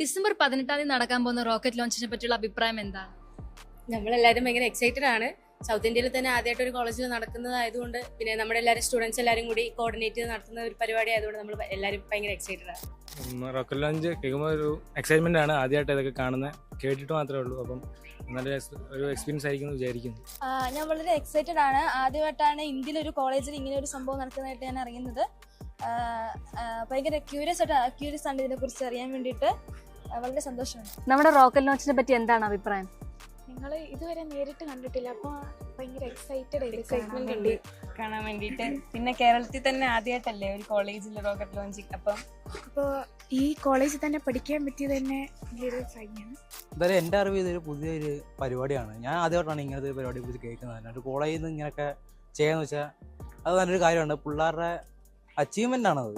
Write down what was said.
December 18 നടക്കാൻ പോകുന്ന rocket ലോഞ്ചിനെ പറ്റിയുള്ള അഭിപ്രായം എന്താണ്? നമ്മളെല്ലാവരും ഭയങ്കര എക്സൈറ്റഡ് ആണ്. സൗത്ത് ഇന്ത്യയിൽ തന്നെ ആദ്യമായിട്ട് ഒരു കോളേജിൽ നടക്കുന്നതായതുകൊണ്ട്, പിന്നെ നമ്മുടെ എല്ലാവരും സ്റ്റുഡൻസ് എല്ലാവരും കൂടി കോർഡിനേറ്റ് ചെയ്ത് നടത്തുന്ന ഒരു പരിപാടി ആയതുകൊണ്ട് നമ്മൾ എല്ലാവരും ഭയങ്കര എക്സൈറ്റഡ് ആണ്. റോക്കറ്റ് ലോഞ്ച് കേൾക്കുമ്പോൾ ഒരു എക്സൈറ്റ്മെന്റ് ആണ്. ആദ്യമായിട്ട് ഇതൊക്കെ കാണുന്നത്, കേട്ടിട്ട് മാത്രമേ ഉള്ളൂ. അപ്പം നല്ല ഒരു എക്സ്പീരിയൻസ് ആയിരിക്കും എന്ന് വിചാരിക്കുന്നു. ഞാൻ വളരെ എക്സൈറ്റഡ് ആണ്. ആദ്യമായിട്ടാണ് ഇന്ത്യയിൽ ഒരു കോളേജിൽ ഇങ്ങനെ ഒരു സംഭവം നടക്കുന്നതായിട്ട് ഞാൻ അറിയുന്നത്. ഭയങ്കര ക്യൂരിയസ് ആണ് ഇതിനെ കുറിച്ച് അറിയാൻ വേണ്ടിയിട്ട്. വളരെ സന്തോഷമാണ്. നമ്മുടെ റോക്കറ്റ് ലോഞ്ചിനെ പറ്റി എന്താണ് അഭിപ്രായം? ഞങ്ങൾ ഇതുവരെ നേരിട്ട് കണ്ടിട്ടില്ല, അപ്പോൾ ഭയങ്കര എക്സൈറ്റ്മെന്റ് ഉണ്ട് കാണാൻ വേണ്ടിയിട്ട്. പിന്നെ കേരളത്തിൽ തന്നെ ആദ്യമായിട്ടല്ലേ ഒരു കോളേജിൽ റോക്കറ്റ് ലോഞ്ചിങ്. അപ്പോൾ ഈ കോളേജിൽ തന്നെ പഠിക്കാൻ പറ്റിയത് തന്നെ വലിയൊരു ഭാഗ്യമാണ്. എന്തായാലും എൻ്റെ അറിവ് ഇതൊരു പുതിയൊരു പരിപാടിയാണ്. ഞാൻ ആദ്യമായിട്ടാണ് ഇങ്ങനത്തെ ഒരു പരിപാടിയെ കുറിച്ച് കേൾക്കുന്നത്. അല്ലാണ്ട് കോളേജിൽ നിന്ന് ഇങ്ങനെയൊക്കെ ചെയ്യാന്ന് വെച്ചാൽ അത് നല്ലൊരു കാര്യമാണ്. പിള്ളേരുടെ അച്ചീവ്മെൻ്റ് ആണത്.